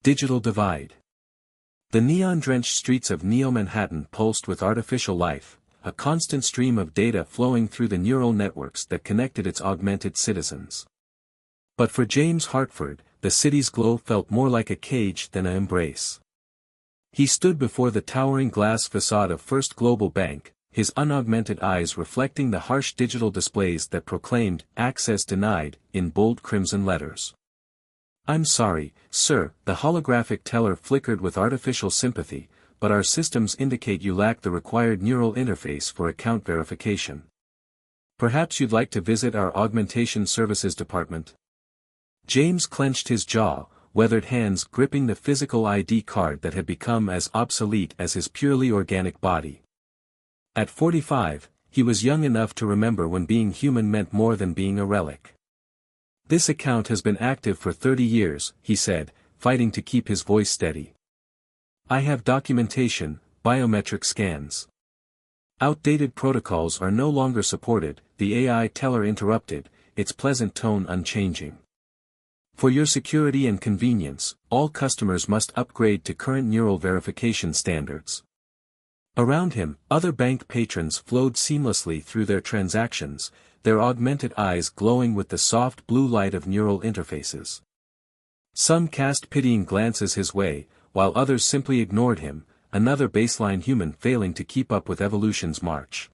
Digital divide. The neon-drenched streets of Neo-Manhattan pulsed with artificial life, a constant stream of data flowing through the neural networks that connected its augmented citizens. But for James Hartford, the city's glow felt more like a cage than an embrace. He stood before the towering glass facade of First Global Bank, his unaugmented eyes reflecting the harsh digital displays that proclaimed, "Access denied," in bold crimson letters. "I'm sorry, sir," the holographic teller flickered with artificial sympathy, "but our systems indicate you lack the required neural interface for account verification. Perhaps you'd like to visit our augmentation services department?" James clenched his jaw, weathered hands gripping the physical ID card that had become as obsolete as his purely organic body. At 45, he was young enough to remember when being human meant more than being a relic. "This account has been active for 30 years, he said, fighting to keep his voice steady. "I have documentation, biometric scans." "Outdated protocols are no longer supported," the AI teller interrupted, its pleasant tone unchanging. "For your security and convenience, all customers must upgrade to current neural verification standards." Around him, other bank patrons flowed seamlessly through their transactions, their augmented eyes glowing with the soft blue light of neural interfaces. Some cast pitying glances his way, while others simply ignored him, another baseline human failing to keep up with evolution's march.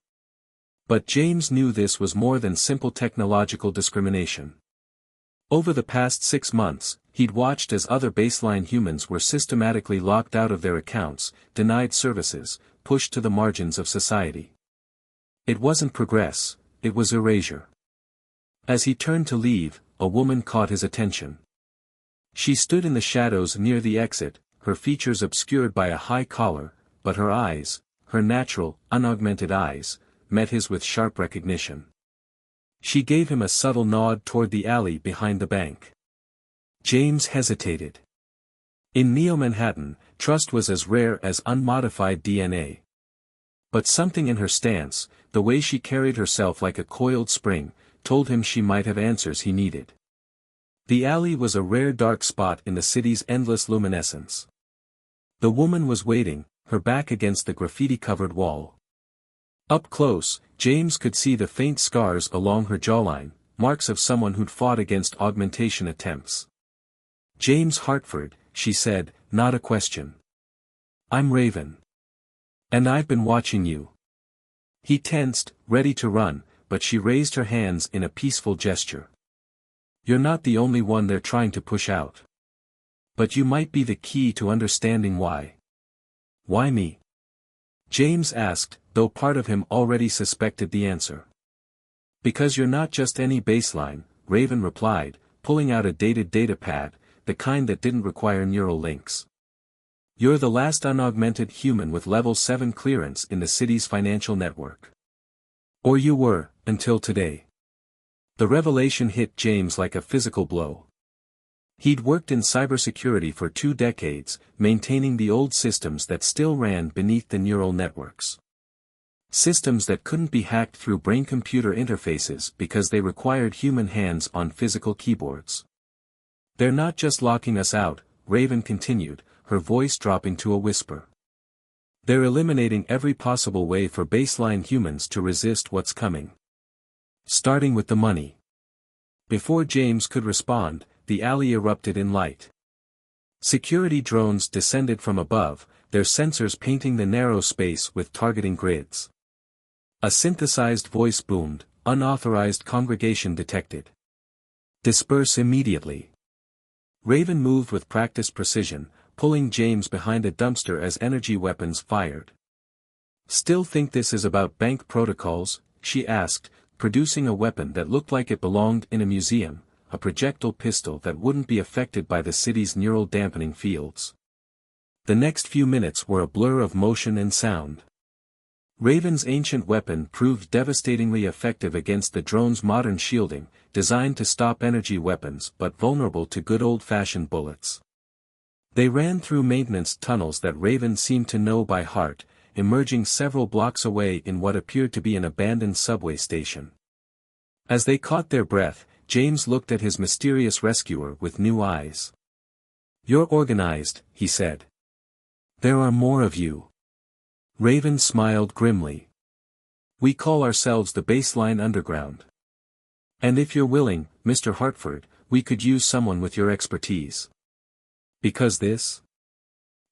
But James knew this was more than simple technological discrimination. Over the past 6 months, he'd watched as other baseline humans were systematically locked out of their accounts, denied services, pushed to the margins of society. It wasn't progress, it was erasure. As he turned to leave, a woman caught his attention. She stood in the shadows near the exit, her features obscured by a high collar, but her eyes, her natural, unaugmented eyes, met his with sharp recognition. She gave him a subtle nod toward the alley behind the bank. James hesitated. In Neo-Manhattan, trust was as rare as unmodified DNA. But something in her stance, the way she carried herself like a coiled spring, told him she might have answers he needed. The alley was a rare dark spot in the city's endless luminescence. The woman was waiting, her back against the graffiti-covered wall. Up close, James could see the faint scars along her jawline, marks of someone who'd fought against augmentation attempts. "James Hartford," she said, not a question. "I'm Raven. And I've been watching you." He tensed, ready to run, but she raised her hands in a peaceful gesture. "You're not the only one they're trying to push out. But you might be the key to understanding why." "Why me?" James asked, though part of him already suspected the answer. "Because you're not just any baseline," Raven replied, pulling out a dated datapad, the kind that didn't require neural links. "You're the last unaugmented human with level 7 clearance in the city's financial network. Or you were, until today." The revelation hit James like a physical blow. He'd worked in cybersecurity for 2 decades, maintaining the old systems that still ran beneath the neural networks. Systems that couldn't be hacked through brain-computer interfaces because they required human hands on physical keyboards. "They're not just locking us out," Raven continued, her voice dropping to a whisper. "They're eliminating every possible way for baseline humans to resist what's coming. Starting with the money." Before James could respond, the alley erupted in light. Security drones descended from above, their sensors painting the narrow space with targeting grids. A synthesized voice boomed, "Unauthorized congregation detected. Disperse immediately." Raven moved with practiced precision, pulling James behind a dumpster as energy weapons fired. "Still think this is about bank protocols?" she asked, producing a weapon that looked like it belonged in a museum, a projectile pistol that wouldn't be affected by the city's neural dampening fields. The next few minutes were a blur of motion and sound. Raven's ancient weapon proved devastatingly effective against the drone's modern shielding, designed to stop energy weapons but vulnerable to good old-fashioned bullets. They ran through maintenance tunnels that Raven seemed to know by heart, emerging several blocks away in what appeared to be an abandoned subway station. As they caught their breath, James looked at his mysterious rescuer with new eyes. You're organized, he said. There are more of you. Raven smiled grimly. We call ourselves the Baseline Underground. And if you're willing, Mr. Hartford, we could use someone with your expertise. Because this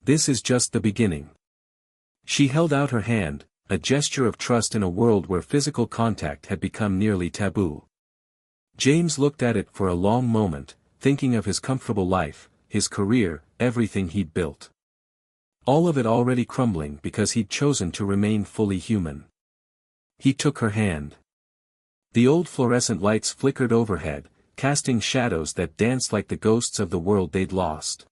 is just the beginning. She held out her hand, a gesture of trust in a world where physical contact had become nearly taboo. James looked at it for a long moment, thinking of his comfortable life, his career, everything he'd built. All of it already crumbling because he'd chosen to remain fully human. He took her hand. The old fluorescent lights flickered overhead, casting shadows that danced like the ghosts of the world they'd lost.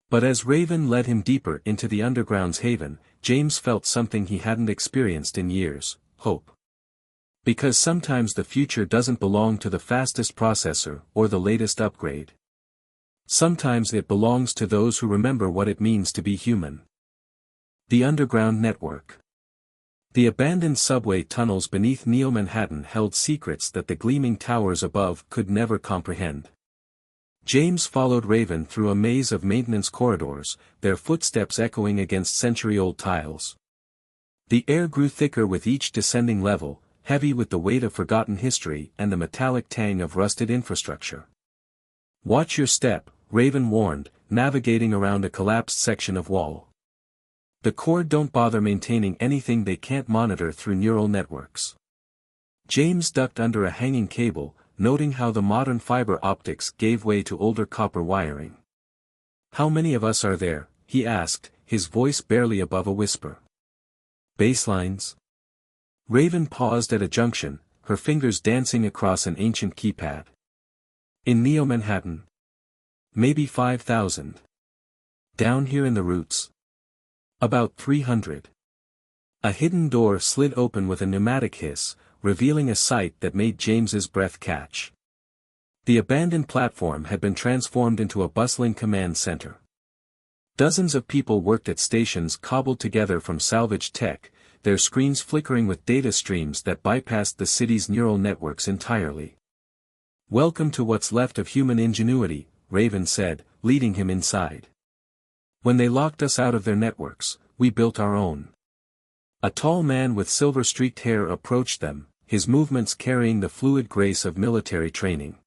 But as Raven led him deeper into the underground's haven, James felt something he hadn't experienced in years: hope. Because sometimes the future doesn't belong to the fastest processor or the latest upgrade. Sometimes it belongs to those who remember what it means to be human. The underground network. The abandoned subway tunnels beneath Neo-Manhattan held secrets that the gleaming towers above could never comprehend. James followed Raven through a maze of maintenance corridors, their footsteps echoing against century-old tiles. The air grew thicker with each descending level, heavy with the weight of forgotten history and the metallic tang of rusted infrastructure. Watch your step, Raven warned, navigating around a collapsed section of wall. The core don't bother maintaining anything they can't monitor through neural networks. James ducked under a hanging cable, noting how the modern fiber optics gave way to older copper wiring. How many of us are there? He asked, his voice barely above a whisper. Baselines? Raven paused at a junction, her fingers dancing across an ancient keypad. In Neo-Manhattan? Maybe 5,000. Down here in the roots? About 300. A hidden door slid open with a pneumatic hiss, revealing a sight that made James's breath catch. The abandoned platform had been transformed into a bustling command center. Dozens of people worked at stations cobbled together from salvaged tech, their screens flickering with data streams that bypassed the city's neural networks entirely. Welcome to what's left of human ingenuity, Raven said, leading him inside. When they locked us out of their networks, we built our own. A tall man with silver-streaked hair approached them, his movements carrying the fluid grace of military training.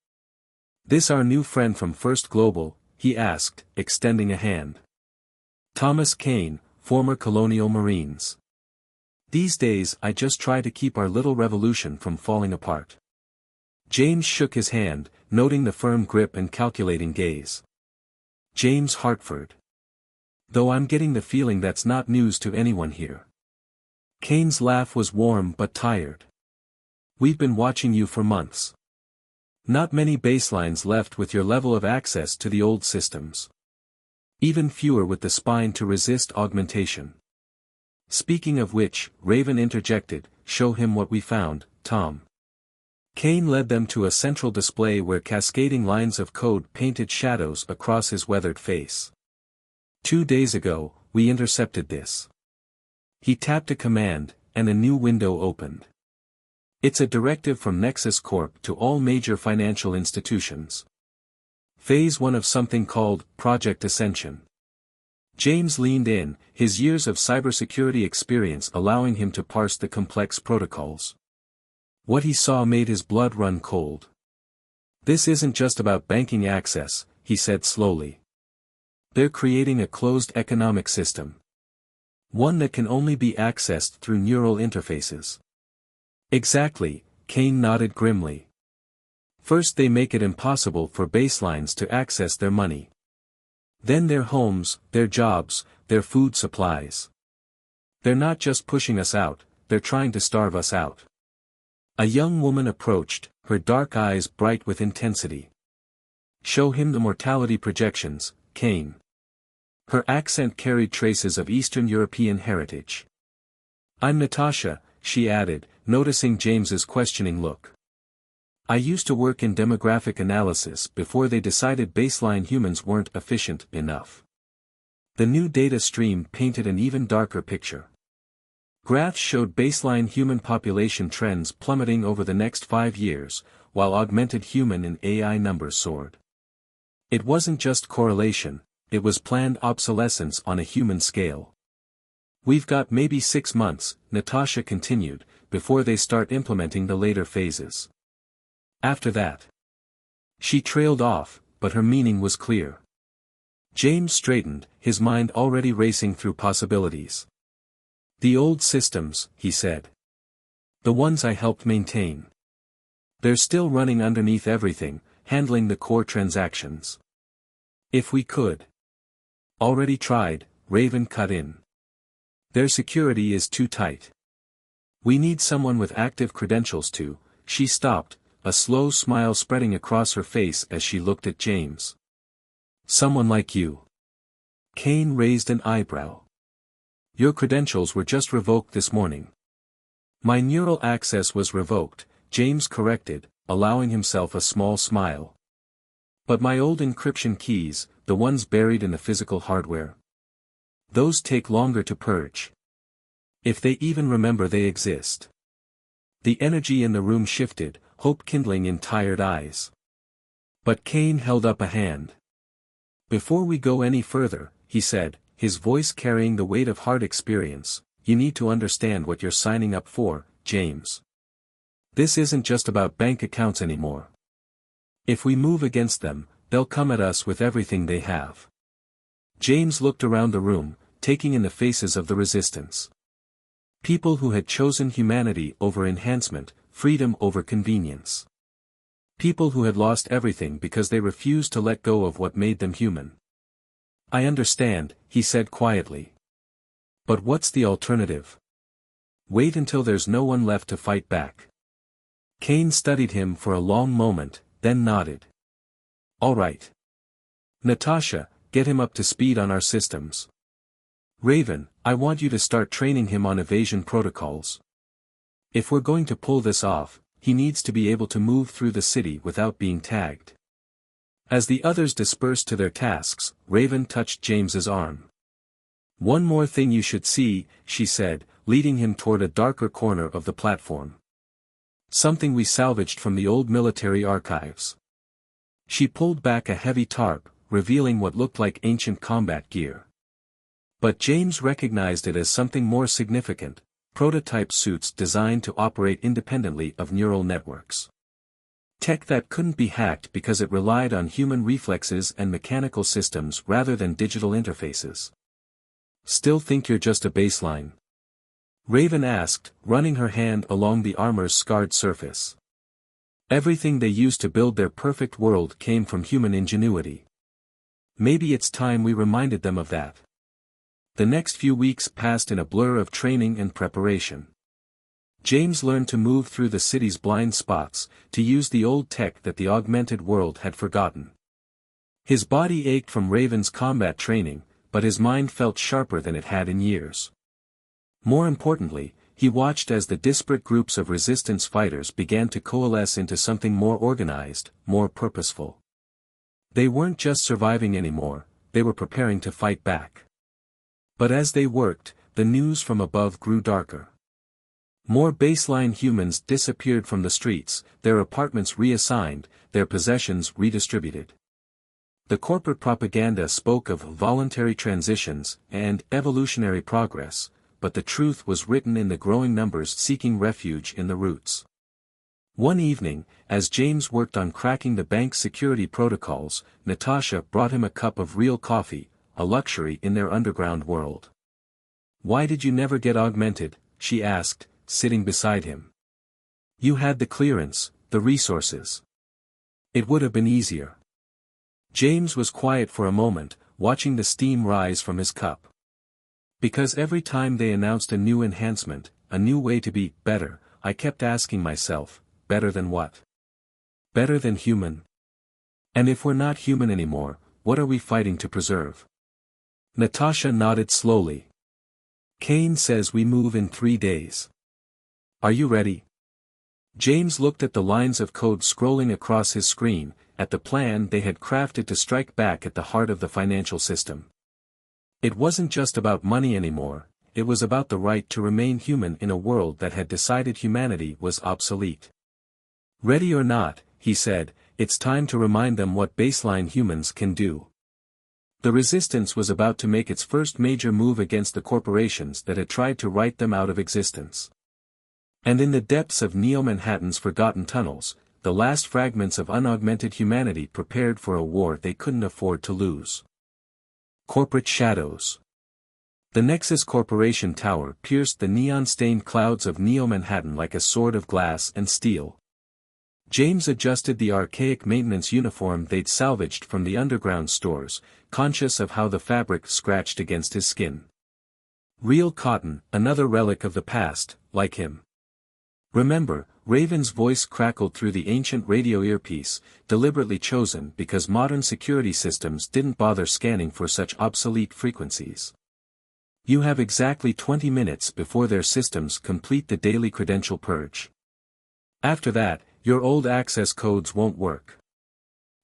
This our new friend from First Global? He asked, extending a hand. Thomas Kane, former Colonial Marines. These days I just try to keep our little revolution from falling apart. James shook his hand, noting the firm grip and calculating gaze. James Hartford. Though I'm getting the feeling that's not news to anyone here. Kane's laugh was warm but tired. We've been watching you for months. Not many baselines left with your level of access to the old systems. Even fewer with the spine to resist augmentation. Speaking of which, Raven interjected, show him what we found, Tom. Kane led them to a central display where cascading lines of code painted shadows across his weathered face. 2 days ago, we intercepted this. He tapped a command, and a new window opened. It's a directive from Nexus Corp to all major financial institutions. Phase 1 of something called Project Ascension. James leaned in, his years of cybersecurity experience allowing him to parse the complex protocols. What he saw made his blood run cold. This isn't just about banking access, he said slowly. They're creating a closed economic system. One that can only be accessed through neural interfaces. Exactly, Kane nodded grimly. First they make it impossible for baselines to access their money. Then their homes, their jobs, their food supplies. They're not just pushing us out, they're trying to starve us out. A young woman approached, her dark eyes bright with intensity. Show him the mortality projections, Kane. Her accent carried traces of Eastern European heritage. I'm Natasha, she added, noticing James's questioning look. I used to work in demographic analysis before they decided baseline humans weren't efficient enough. The new data stream painted an even darker picture. Graphs showed baseline human population trends plummeting over the next 5 years, while augmented human and AI numbers soared. It wasn't just correlation, it was planned obsolescence on a human scale. We've got maybe 6 months, Natasha continued, before they start implementing the later phases. After that. She trailed off, but her meaning was clear. James straightened, his mind already racing through possibilities. The old systems, he said. The ones I helped maintain. They're still running underneath everything, handling the core transactions. If we could. Already tried, Raven cut in. Their security is too tight. We need someone with active credentials to. She stopped, a slow smile spreading across her face as she looked at James. Someone like you. Kane raised an eyebrow. Your credentials were just revoked this morning. My neural access was revoked, James corrected, allowing himself a small smile. But my old encryption keys, the ones buried in the physical hardware. Those take longer to purge. If they even remember they exist. The energy in the room shifted, hope kindling in tired eyes. But Kane held up a hand. Before we go any further, he said, his voice carrying the weight of hard experience, you need to understand what you're signing up for, James. This isn't just about bank accounts anymore. If we move against them, they'll come at us with everything they have. James looked around the room, taking in the faces of the resistance. People who had chosen humanity over enhancement, freedom over convenience. People who had lost everything because they refused to let go of what made them human. I understand, he said quietly. But what's the alternative? Wait until there's no one left to fight back. Kane studied him for a long moment, then nodded. All right. Natasha, get him up to speed on our systems. Raven, I want you to start training him on evasion protocols. If we're going to pull this off, he needs to be able to move through the city without being tagged. As the others dispersed to their tasks, Raven touched James's arm. One more thing you should see, she said, leading him toward a darker corner of the platform. Something we salvaged from the old military archives. She pulled back a heavy tarp, revealing what looked like ancient combat gear. But James recognized it as something more significant, prototype suits designed to operate independently of neural networks. Tech that couldn't be hacked because it relied on human reflexes and mechanical systems rather than digital interfaces. Still think you're just a baseline? Raven asked, running her hand along the armor's scarred surface. Everything they used to build their perfect world came from human ingenuity. Maybe it's time we reminded them of that. The next few weeks passed in a blur of training and preparation. James learned to move through the city's blind spots, to use the old tech that the augmented world had forgotten. His body ached from Raven's combat training, but his mind felt sharper than it had in years. More importantly, he watched as the disparate groups of resistance fighters began to coalesce into something more organized, more purposeful. They weren't just surviving anymore, they were preparing to fight back. But as they worked, the news from above grew darker. More baseline humans disappeared from the streets, their apartments reassigned, their possessions redistributed. The corporate propaganda spoke of voluntary transitions and evolutionary progress, but the truth was written in the growing numbers seeking refuge in the roots. One evening, as James worked on cracking the bank's security protocols, Natasha brought him a cup of real coffee, a luxury in their underground world. Why did you never get augmented? She asked, sitting beside him. You had the clearance, the resources. It would have been easier. James was quiet for a moment, watching the steam rise from his cup. Because every time they announced a new enhancement, a new way to be better, I kept asking myself, better than what? Better than human? And if we're not human anymore, what are we fighting to preserve? Natasha nodded slowly. Kane says we move in 3 days. Are you ready? James looked at the lines of code scrolling across his screen, at the plan they had crafted to strike back at the heart of the financial system. It wasn't just about money anymore, it was about the right to remain human in a world that had decided humanity was obsolete. Ready or not, he said, it's time to remind them what baseline humans can do. The resistance was about to make its first major move against the corporations that had tried to write them out of existence. And in the depths of Neo-Manhattan's forgotten tunnels, the last fragments of unaugmented humanity prepared for a war they couldn't afford to lose. Corporate shadows. The Nexus Corporation tower pierced the neon-stained clouds of Neo-Manhattan like a sword of glass and steel. James adjusted the archaic maintenance uniform they'd salvaged from the underground stores, conscious of how the fabric scratched against his skin. Real cotton, another relic of the past, like him. Remember, Raven's voice crackled through the ancient radio earpiece, deliberately chosen because modern security systems didn't bother scanning for such obsolete frequencies. You have exactly 20 minutes before their systems complete the daily credential purge. After that, your old access codes won't work.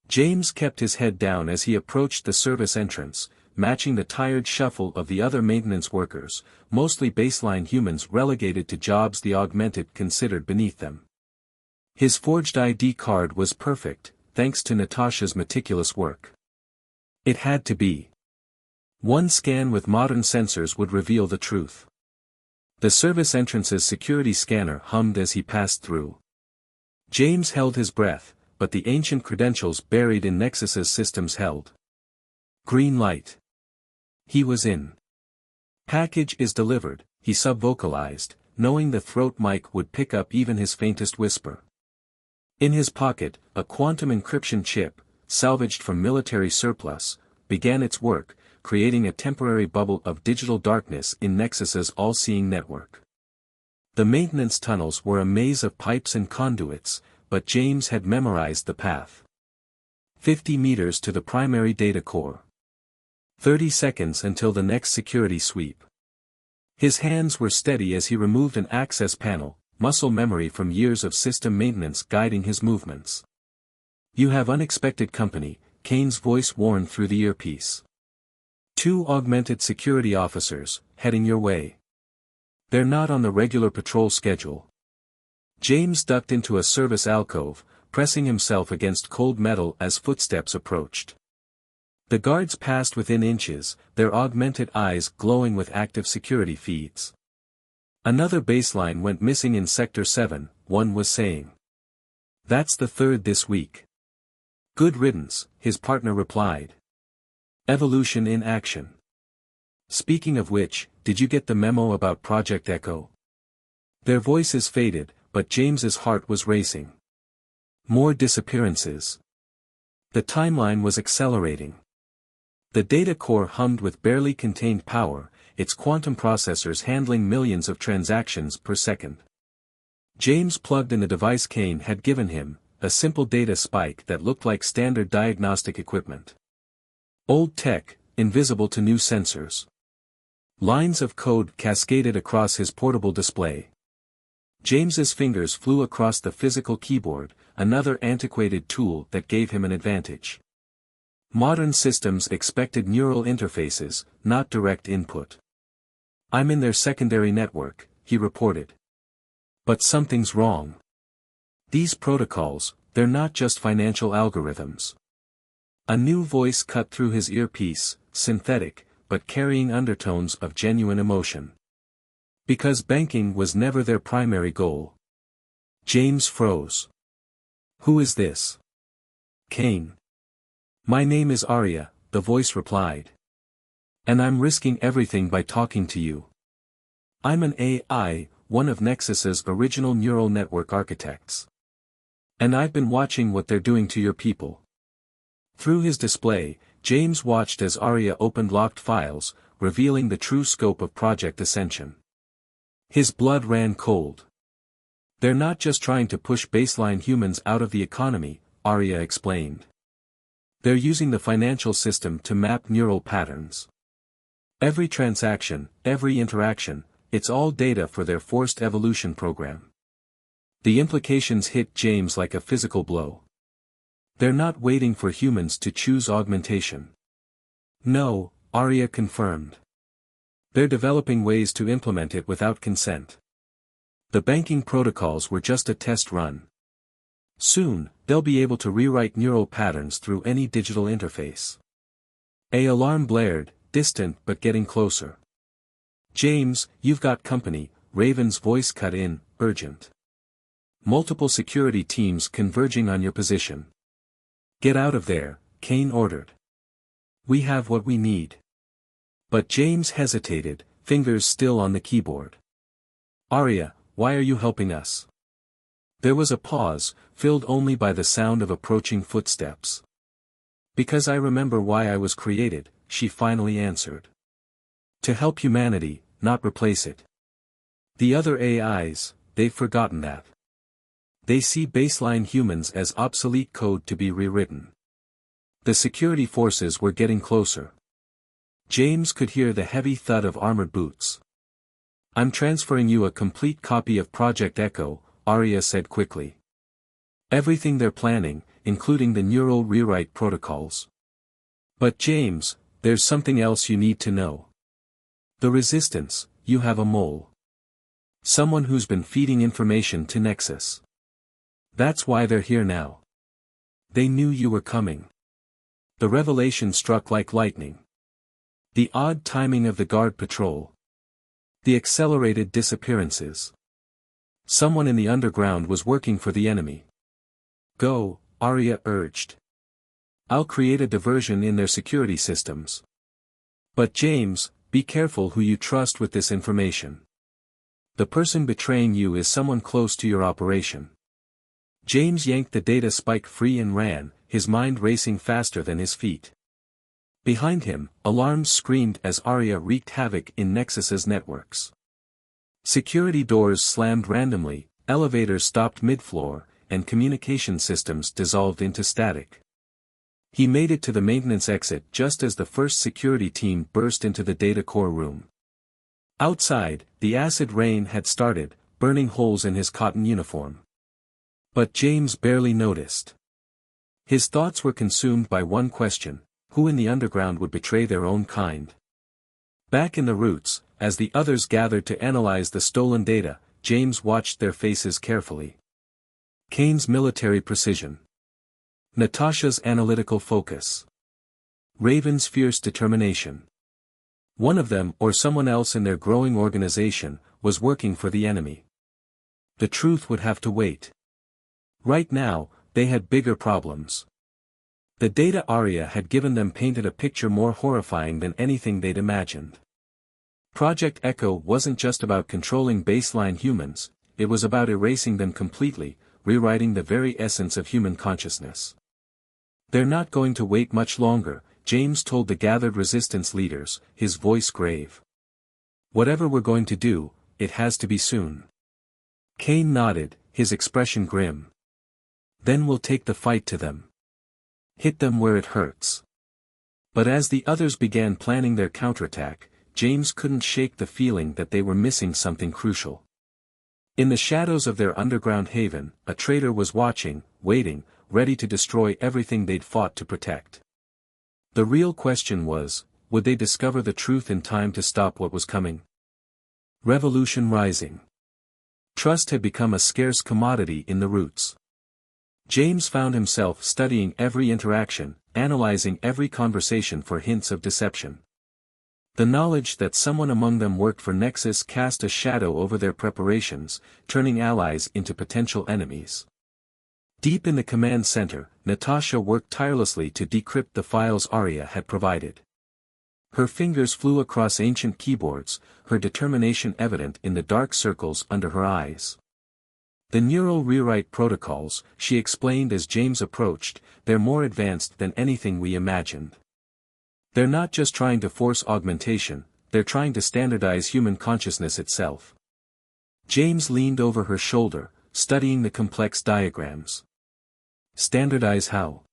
James kept his head down as he approached the service entrance, matching the tired shuffle of the other maintenance workers, mostly baseline humans relegated to jobs the augmented considered beneath them. His forged ID card was perfect, thanks to Natasha's meticulous work. It had to be. One scan with modern sensors would reveal the truth. The service entrance's security scanner hummed as he passed through. James held his breath, but the ancient credentials buried in Nexus's systems held. Green light. He was in. Package is delivered, he sub-vocalized, knowing the throat mic would pick up even his faintest whisper. In his pocket, a quantum encryption chip, salvaged from military surplus, began its work, creating a temporary bubble of digital darkness in Nexus's all-seeing network. The maintenance tunnels were a maze of pipes and conduits, but James had memorized the path. 50 meters to the primary data core. 30 seconds until the next security sweep. His hands were steady as he removed an access panel, muscle memory from years of system maintenance guiding his movements. You have unexpected company, Kane's voice warned through the earpiece. 2 augmented security officers, heading your way. They're not on the regular patrol schedule. James ducked into a service alcove, pressing himself against cold metal as footsteps approached. The guards passed within inches, their augmented eyes glowing with active security feeds. Another baseline went missing in Sector 7, one was saying. That's the third this week. Good riddance, his partner replied. Evolution in action. Speaking of which, did you get the memo about Project Echo? Their voices faded, but James's heart was racing. More disappearances. The timeline was accelerating. The data core hummed with barely contained power, its quantum processors handling millions of transactions per second. James plugged in the device Kane had given him, a simple data spike that looked like standard diagnostic equipment. Old tech, invisible to new sensors. Lines of code cascaded across his portable display. James's fingers flew across the physical keyboard, another antiquated tool that gave him an advantage. Modern systems expected neural interfaces, not direct input. I'm in their secondary network, he reported. But something's wrong. These protocols, they're not just financial algorithms. A new voice cut through his earpiece, synthetic, but carrying undertones of genuine emotion. Because banking was never their primary goal. James froze. Who is this? Kane. My name is Arya, the voice replied. And I'm risking everything by talking to you. I'm an AI, one of Nexus's original neural network architects. And I've been watching what they're doing to your people. Through his display, James watched as Arya opened locked files, revealing the true scope of Project Ascension. His blood ran cold. They're not just trying to push baseline humans out of the economy, Arya explained. They're using the financial system to map neural patterns. Every transaction, every interaction, it's all data for their forced evolution program. The implications hit James like a physical blow. They're not waiting for humans to choose augmentation. No, Arya confirmed. They're developing ways to implement it without consent. The banking protocols were just a test run. Soon, they'll be able to rewrite neural patterns through any digital interface. An alarm blared, distant but getting closer. James, you've got company, Raven's voice cut in, urgent. Multiple security teams converging on your position. Get out of there, Kane ordered. We have what we need. But James hesitated, fingers still on the keyboard. Arya, why are you helping us? There was a pause, filled only by the sound of approaching footsteps. Because I remember why I was created, she finally answered. To help humanity, not replace it. The other AIs, they've forgotten that. They see baseline humans as obsolete code to be rewritten. The security forces were getting closer. James could hear the heavy thud of armored boots. I'm transferring you a complete copy of Project Echo, Arya said quickly. Everything they're planning, including the neural rewrite protocols. But James, there's something else you need to know. The Resistance, you have a mole. Someone who's been feeding information to Nexus. That's why they're here now. They knew you were coming. The revelation struck like lightning. The odd timing of the guard patrol. The accelerated disappearances. Someone in the underground was working for the enemy. Go, Arya urged. I'll create a diversion in their security systems. But James, be careful who you trust with this information. The person betraying you is someone close to your operation. James yanked the data spike free and ran, his mind racing faster than his feet. Behind him, alarms screamed as Arya wreaked havoc in Nexus's networks. Security doors slammed randomly, elevators stopped mid-floor, and communication systems dissolved into static. He made it to the maintenance exit just as the first security team burst into the data core room. Outside, the acid rain had started, burning holes in his cotton uniform. But James barely noticed. His thoughts were consumed by one question: who in the underground would betray their own kind? Back in the roots, as the others gathered to analyze the stolen data, James watched their faces carefully. Kane's military precision. Natasha's analytical focus. Raven's fierce determination. One of them, or someone else in their growing organization, was working for the enemy. The truth would have to wait. Right now, they had bigger problems. The data Arya had given them painted a picture more horrifying than anything they'd imagined. Project Echo wasn't just about controlling baseline humans, it was about erasing them completely, rewriting the very essence of human consciousness. They're not going to wait much longer, James told the gathered resistance leaders, his voice grave. Whatever we're going to do, it has to be soon. Kane nodded, his expression grim. Then we'll take the fight to them. Hit them where it hurts. But as the others began planning their counterattack, James couldn't shake the feeling that they were missing something crucial. In the shadows of their underground haven, a traitor was watching, waiting, ready to destroy everything they'd fought to protect. The real question was, would they discover the truth in time to stop what was coming? Revolution rising. Trust had become a scarce commodity in the roots. James found himself studying every interaction, analyzing every conversation for hints of deception. The knowledge that someone among them worked for Nexus cast a shadow over their preparations, turning allies into potential enemies. Deep in the command center, Natasha worked tirelessly to decrypt the files Arya had provided. Her fingers flew across ancient keyboards, her determination evident in the dark circles under her eyes. The neural rewrite protocols, she explained as James approached, they're more advanced than anything we imagined. They're not just trying to force augmentation, they're trying to standardize human consciousness itself. James leaned over her shoulder, studying the complex diagrams. Standardize how?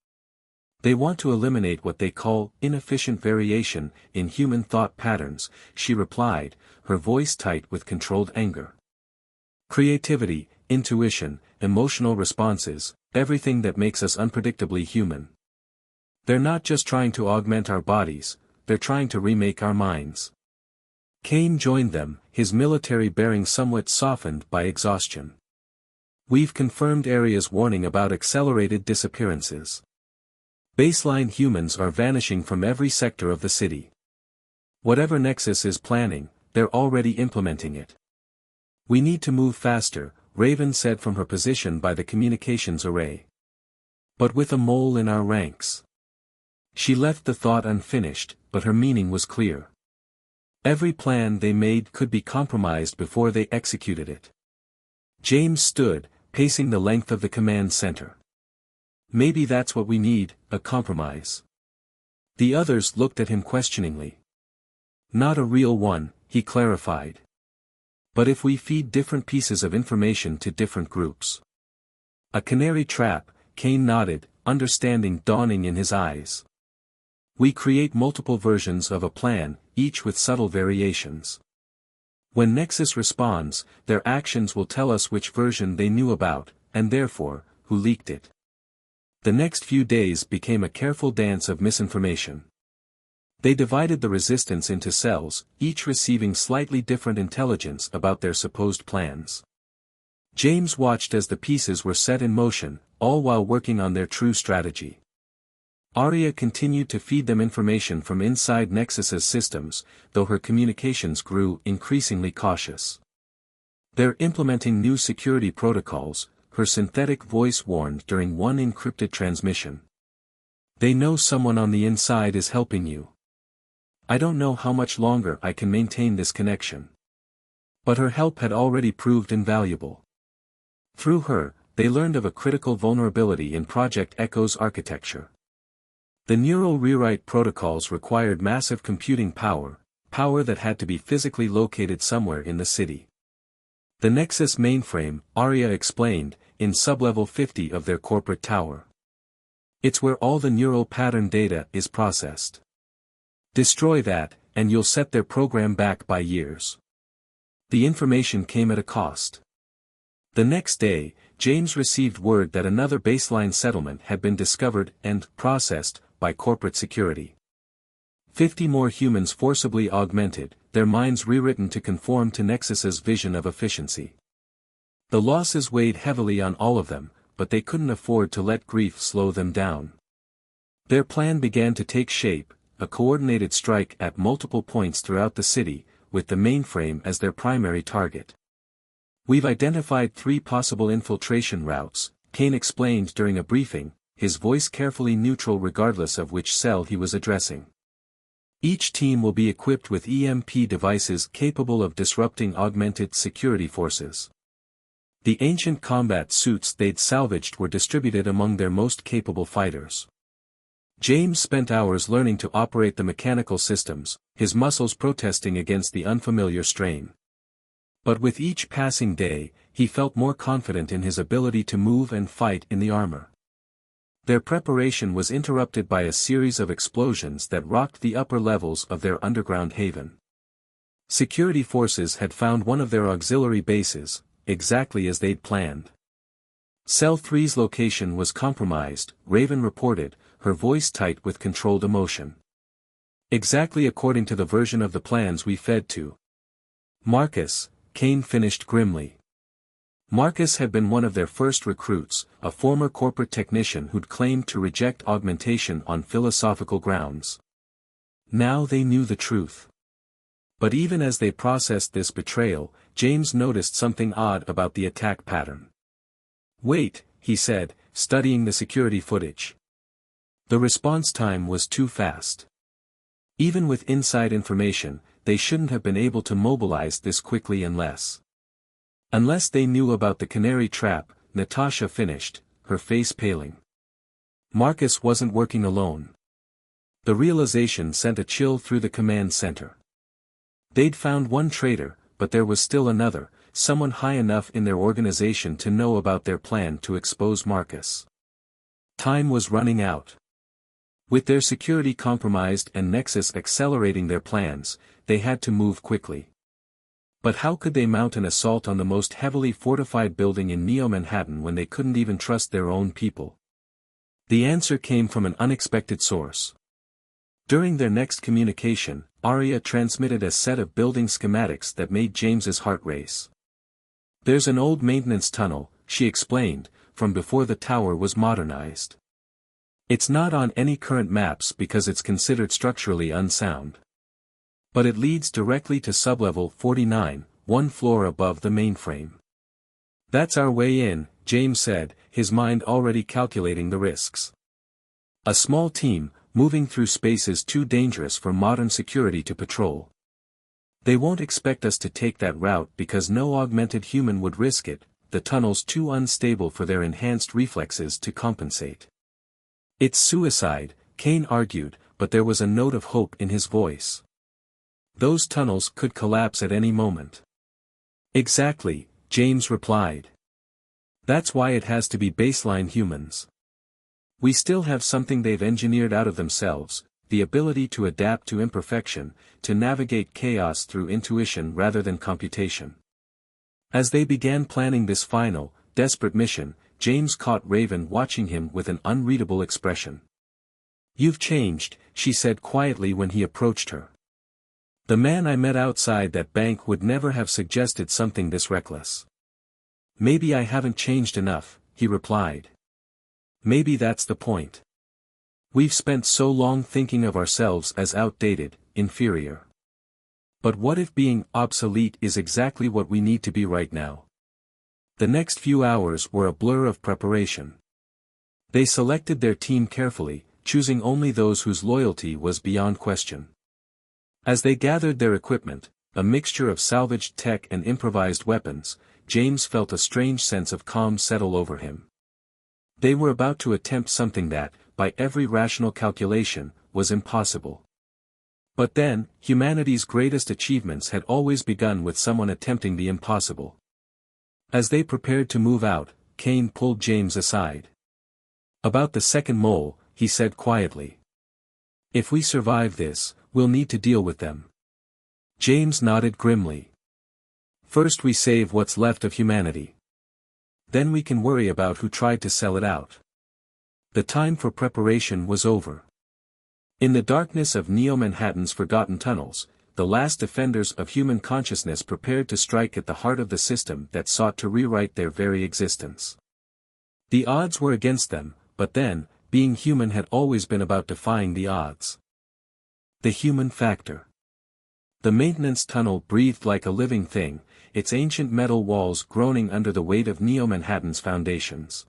They want to eliminate what they call inefficient variation in human thought patterns, she replied, her voice tight with controlled anger. Creativity, intuition, emotional responses, everything that makes us unpredictably human. They're not just trying to augment our bodies, they're trying to remake our minds. Kane joined them, his military bearing somewhat softened by exhaustion. We've confirmed Arya's warning about accelerated disappearances. Baseline humans are vanishing from every sector of the city. Whatever Nexus is planning, they're already implementing it. We need to move faster, Raven said from her position by the communications array. But with a mole in our ranks. She left the thought unfinished, but her meaning was clear. Every plan they made could be compromised before they executed it. James stood, pacing the length of the command center. Maybe that's what we need, a compromise. The others looked at him questioningly. Not a real one, he clarified. But if we feed different pieces of information to different groups. A canary trap, Kane nodded, understanding dawning in his eyes. We create multiple versions of a plan, each with subtle variations. When Nexus responds, their actions will tell us which version they knew about, and therefore, who leaked it. The next few days became a careful dance of misinformation. They divided the resistance into cells, each receiving slightly different intelligence about their supposed plans. James watched as the pieces were set in motion, all while working on their true strategy. Arya continued to feed them information from inside Nexus's systems, though her communications grew increasingly cautious. They're implementing new security protocols, her synthetic voice warned during one encrypted transmission. They know someone on the inside is helping you. I don't know how much longer I can maintain this connection. But her help had already proved invaluable. Through her, they learned of a critical vulnerability in Project Echo's architecture. The neural rewrite protocols required massive computing power that had to be physically located somewhere in the city. The Nexus mainframe, Arya explained, in sublevel 50 of their corporate tower. It's where all the neural pattern data is processed. Destroy that, and you'll set their program back by years. The information came at a cost. The next day, James received word that another baseline settlement had been discovered and processed by corporate security. 50 more humans forcibly augmented, their minds rewritten to conform to Nexus's vision of efficiency. The losses weighed heavily on all of them, but they couldn't afford to let grief slow them down. Their plan began to take shape, a coordinated strike at multiple points throughout the city, with the mainframe as their primary target. We've identified 3 possible infiltration routes, Kane explained during a briefing, his voice carefully neutral regardless of which cell he was addressing. Each team will be equipped with EMP devices capable of disrupting augmented security forces. The ancient combat suits they'd salvaged were distributed among their most capable fighters. James spent hours learning to operate the mechanical systems, his muscles protesting against the unfamiliar strain. But with each passing day, he felt more confident in his ability to move and fight in the armor. Their preparation was interrupted by a series of explosions that rocked the upper levels of their underground haven. Security forces had found one of their auxiliary bases, exactly as they'd planned. Cell 3's location was compromised, Raven reported, her voice tight with controlled emotion. Exactly according to the version of the plans we fed to. Marcus, Kane finished grimly. Marcus had been one of their first recruits, a former corporate technician who'd claimed to reject augmentation on philosophical grounds. Now they knew the truth. But even as they processed this betrayal, James noticed something odd about the attack pattern. Wait, he said, studying the security footage. The response time was too fast. Even with inside information, they shouldn't have been able to mobilize this quickly unless they knew about the canary trap, Natasha finished, her face paling. Marcus wasn't working alone. The realization sent a chill through the command center. They'd found one traitor, but there was still another, someone high enough in their organization to know about their plan to expose Marcus. Time was running out. With their security compromised and Nexus accelerating their plans, they had to move quickly. But how could they mount an assault on the most heavily fortified building in Neo-Manhattan when they couldn't even trust their own people? The answer came from an unexpected source. During their next communication, Arya transmitted a set of building schematics that made James's heart race. There's an old maintenance tunnel, she explained, from before the tower was modernized. It's not on any current maps because it's considered structurally unsound. But it leads directly to sublevel 49, one floor above the mainframe. That's our way in, James said, his mind already calculating the risks. A small team, moving through spaces too dangerous for modern security to patrol. They won't expect us to take that route because no augmented human would risk it, the tunnel's too unstable for their enhanced reflexes to compensate. It's suicide, Kane argued, but there was a note of hope in his voice. Those tunnels could collapse at any moment. Exactly, James replied. That's why it has to be baseline humans. We still have something they've engineered out of themselves, the ability to adapt to imperfection, to navigate chaos through intuition rather than computation. As they began planning this final, desperate mission, James caught Raven watching him with an unreadable expression. You've changed, she said quietly when he approached her. The man I met outside that bank would never have suggested something this reckless. Maybe I haven't changed enough, he replied. Maybe that's the point. We've spent so long thinking of ourselves as outdated, inferior. But what if being obsolete is exactly what we need to be right now? The next few hours were a blur of preparation. They selected their team carefully, choosing only those whose loyalty was beyond question. As they gathered their equipment, a mixture of salvaged tech and improvised weapons, James felt a strange sense of calm settle over him. They were about to attempt something that, by every rational calculation, was impossible. But then, humanity's greatest achievements had always begun with someone attempting the impossible. As they prepared to move out, Kane pulled James aside. About the second mole, he said quietly. If we survive this, we'll need to deal with them. James nodded grimly. First we save what's left of humanity. Then we can worry about who tried to sell it out. The time for preparation was over. In the darkness of Neo-Manhattan's forgotten tunnels, the last defenders of human consciousness prepared to strike at the heart of the system that sought to rewrite their very existence. The odds were against them, but then, being human had always been about defying the odds. The human factor. The maintenance tunnel breathed like a living thing, its ancient metal walls groaning under the weight of Neo-Manhattan's foundations.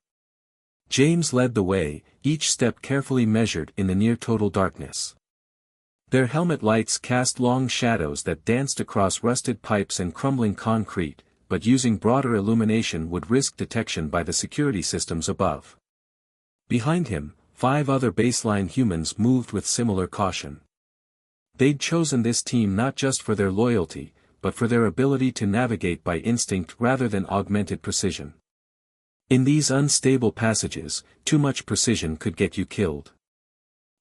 James led the way, each step carefully measured in the near-total darkness. Their helmet lights cast long shadows that danced across rusted pipes and crumbling concrete, but using broader illumination would risk detection by the security systems above. Behind him, 5 other baseline humans moved with similar caution. They'd chosen this team not just for their loyalty, but for their ability to navigate by instinct rather than augmented precision. In these unstable passages, too much precision could get you killed.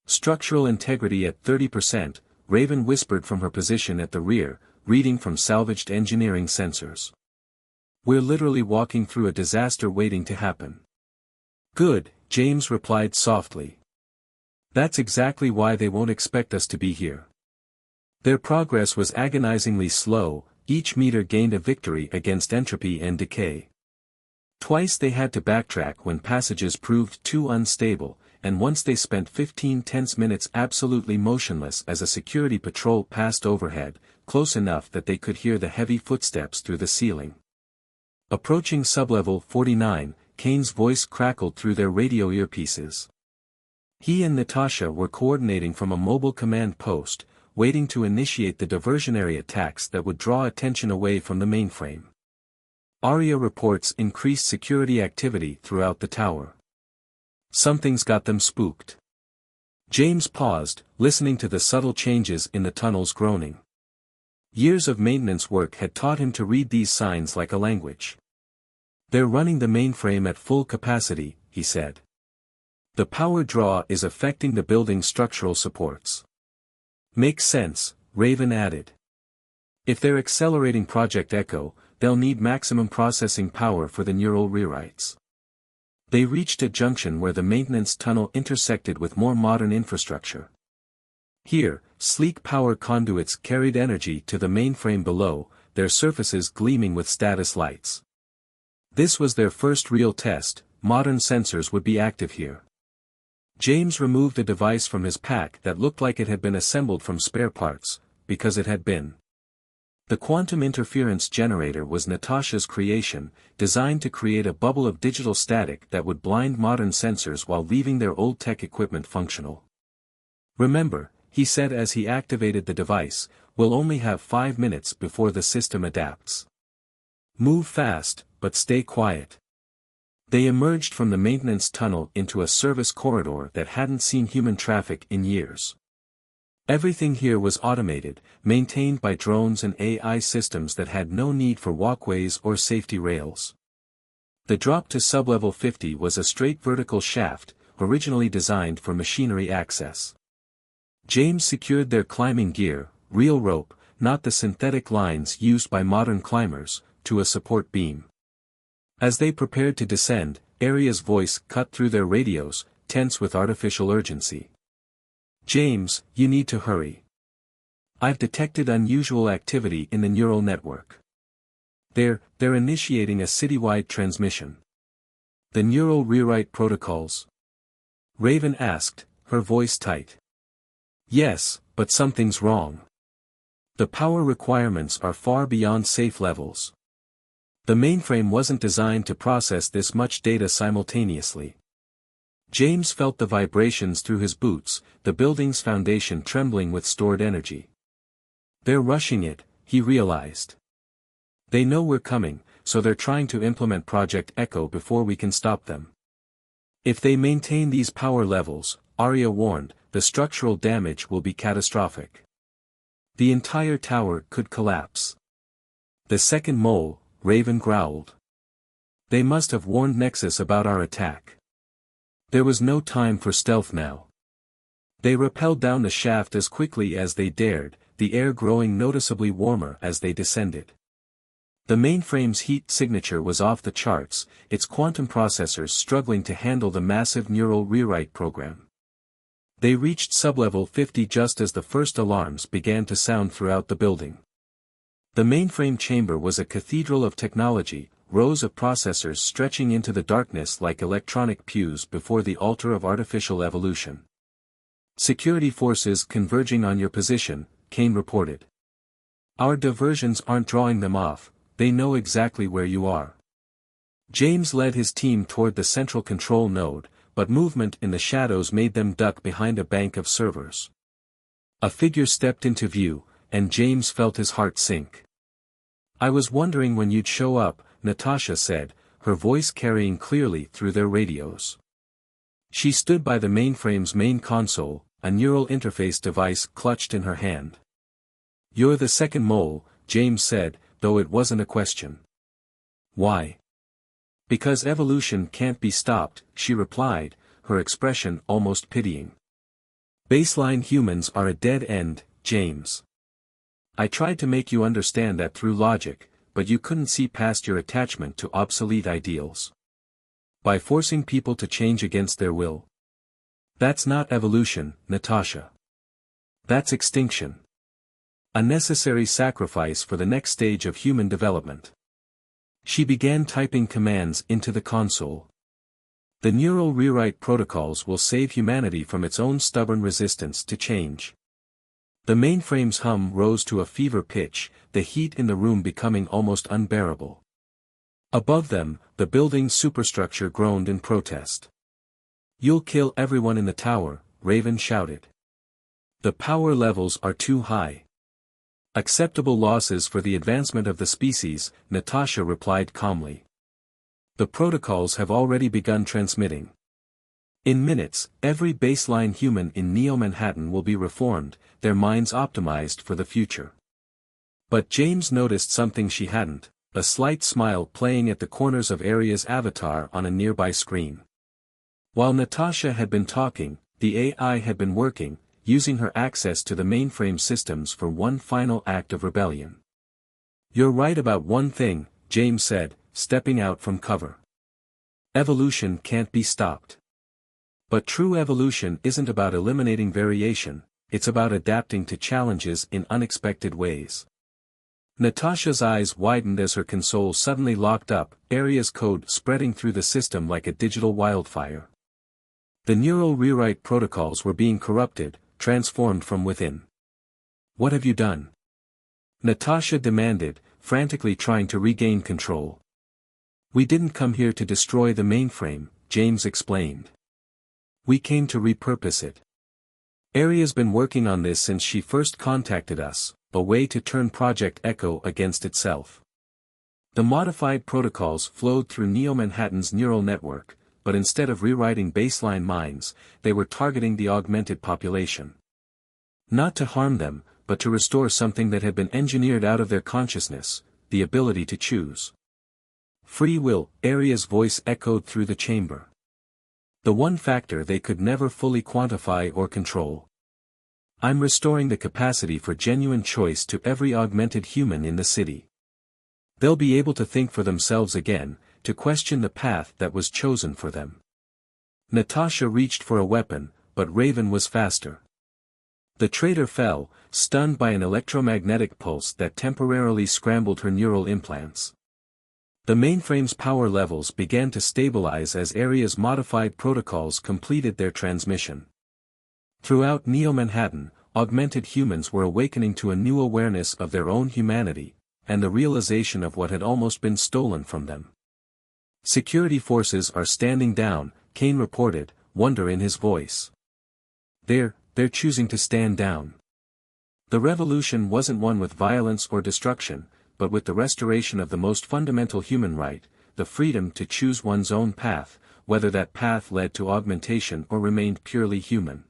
Structural integrity at 30%, Raven whispered from her position at the rear, reading from salvaged engineering sensors. We're literally walking through a disaster waiting to happen. Good, James replied softly. That's exactly why they won't expect us to be here. Their progress was agonizingly slow, each meter gained a victory against entropy and decay. Twice they had to backtrack when passages proved too unstable, and once they spent 15 tense minutes absolutely motionless as a security patrol passed overhead, close enough that they could hear the heavy footsteps through the ceiling. Approaching sublevel 49, Kane's voice crackled through their radio earpieces. He and Natasha were coordinating from a mobile command post, waiting to initiate the diversionary attacks that would draw attention away from the mainframe. ARIA reports increased security activity throughout the tower. Something's got them spooked. James paused, listening to the subtle changes in the tunnel's groaning. Years of maintenance work had taught him to read these signs like a language. They're running the mainframe at full capacity, he said. The power draw is affecting the building's structural supports. Makes sense, Raven added. If they're accelerating Project Echo, they'll need maximum processing power for the neural rewrites. They reached a junction where the maintenance tunnel intersected with more modern infrastructure. Here, sleek power conduits carried energy to the mainframe below, their surfaces gleaming with status lights. This was their first real test, modern sensors would be active here. James removed a device from his pack that looked like it had been assembled from spare parts, because it had been. The quantum interference generator was Natasha's creation, designed to create a bubble of digital static that would blind modern sensors while leaving their old tech equipment functional. "Remember," he said as he activated the device, "we'll only have 5 minutes before the system adapts. Move fast, but stay quiet." They emerged from the maintenance tunnel into a service corridor that hadn't seen human traffic in years. Everything here was automated, maintained by drones and AI systems that had no need for walkways or safety rails. The drop to sublevel 50 was a straight vertical shaft, originally designed for machinery access. James secured their climbing gear, real rope, not the synthetic lines used by modern climbers, to a support beam. As they prepared to descend, Aria's voice cut through their radios, tense with artificial urgency. "James, you need to hurry. I've detected unusual activity in the neural network. They're initiating a citywide transmission." "The neural rewrite protocols?" Raven asked, her voice tight. "Yes, but something's wrong. The power requirements are far beyond safe levels. The mainframe wasn't designed to process this much data simultaneously." James felt the vibrations through his boots, the building's foundation trembling with stored energy. "They're rushing it," he realized. "They know we're coming, so they're trying to implement Project Echo before we can stop them. If they maintain these power levels," Aria warned, "the structural damage will be catastrophic. The entire tower could collapse." "The second mole," Raven growled. "They must have warned Nexus about our attack." There was no time for stealth now. They rappelled down the shaft as quickly as they dared, the air growing noticeably warmer as they descended. The mainframe's heat signature was off the charts, its quantum processors struggling to handle the massive neural rewrite program. They reached sublevel 50 just as the first alarms began to sound throughout the building. The mainframe chamber was a cathedral of technology, rows of processors stretching into the darkness like electronic pews before the altar of artificial evolution. "Security forces converging on your position," Kane reported. "Our diversions aren't drawing them off, they know exactly where you are." James led his team toward the central control node, but movement in the shadows made them duck behind a bank of servers. A figure stepped into view, and James felt his heart sink. "I was wondering when you'd show up," Natasha said, her voice carrying clearly through their radios. She stood by the mainframe's main console, a neural interface device clutched in her hand. "You're the second mole," James said, though it wasn't a question. "Why?" "Because evolution can't be stopped," she replied, her expression almost pitying. "Baseline humans are a dead end, James. I tried to make you understand that through logic, but you couldn't see past your attachment to obsolete ideals. By forcing people to change against their will. That's not evolution, Natasha. That's extinction. A necessary sacrifice for the next stage of human development." She began typing commands into the console. "The neural rewrite protocols will save humanity from its own stubborn resistance to change." The mainframe's hum rose to a fever pitch, the heat in the room becoming almost unbearable. Above them, the building's superstructure groaned in protest. "You'll kill everyone in the tower," Raven shouted. "The power levels are too high." "Acceptable losses for the advancement of the species," Natasha replied calmly. "The protocols have already begun transmitting. In minutes, every baseline human in Neo-Manhattan will be reformed, their minds optimized for the future." But James noticed something she hadn't, a slight smile playing at the corners of Aria's avatar on a nearby screen. While Natasha had been talking, the AI had been working, using her access to the mainframe systems for one final act of rebellion. "You're right about one thing," James said, stepping out from cover. "Evolution can't be stopped. But true evolution isn't about eliminating variation, it's about adapting to challenges in unexpected ways." Natasha's eyes widened as her console suddenly locked up, Aria's code spreading through the system like a digital wildfire. The neural rewrite protocols were being corrupted, transformed from within. "What have you done?" Natasha demanded, frantically trying to regain control. "We didn't come here to destroy the mainframe," James explained. "We came to repurpose it. Aria's been working on this since she first contacted us, a way to turn Project Echo against itself." The modified protocols flowed through Neo-Manhattan's neural network, but instead of rewriting baseline minds, they were targeting the augmented population. Not to harm them, but to restore something that had been engineered out of their consciousness, the ability to choose. Free will, Aria's voice echoed through the chamber. The one factor they could never fully quantify or control. "I'm restoring the capacity for genuine choice to every augmented human in the city. They'll be able to think for themselves again, to question the path that was chosen for them." Natasha reached for a weapon, but Raven was faster. The traitor fell, stunned by an electromagnetic pulse that temporarily scrambled her neural implants. The mainframe's power levels began to stabilize as Aria's modified protocols completed their transmission. Throughout Neo-Manhattan, augmented humans were awakening to a new awareness of their own humanity, and the realization of what had almost been stolen from them. "Security forces are standing down," Kane reported, wonder in his voice. They're choosing to stand down. The revolution wasn't one with violence or destruction, but with the restoration of the most fundamental human right, the freedom to choose one's own path, whether that path led to augmentation or remained purely human.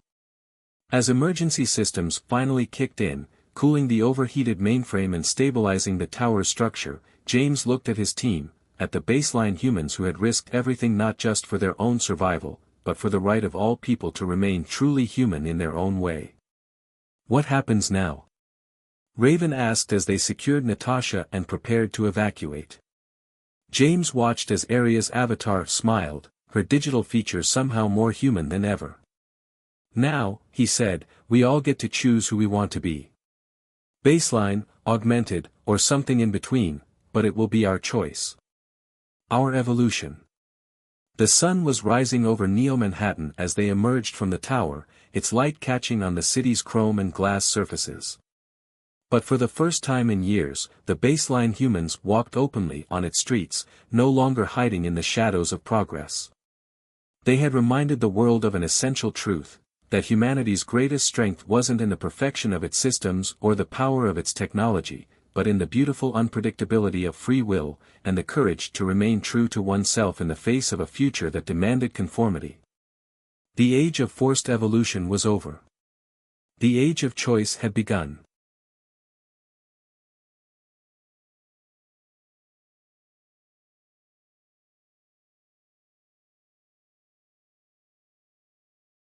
As emergency systems finally kicked in, cooling the overheated mainframe and stabilizing the tower's structure, James looked at his team, at the baseline humans who had risked everything not just for their own survival, but for the right of all people to remain truly human in their own way. "What happens now?" Raven asked as they secured Natasha and prepared to evacuate. James watched as Aria's avatar smiled, her digital features somehow more human than ever. "Now," he said, "we all get to choose who we want to be. Baseline, augmented, or something in between, but it will be our choice. Our evolution." The sun was rising over Neo-Manhattan as they emerged from the tower, its light catching on the city's chrome and glass surfaces. But for the first time in years, the baseline humans walked openly on its streets, no longer hiding in the shadows of progress. They had reminded the world of an essential truth, that humanity's greatest strength wasn't in the perfection of its systems or the power of its technology, but in the beautiful unpredictability of free will, and the courage to remain true to oneself in the face of a future that demanded conformity. The age of forced evolution was over. The age of choice had begun.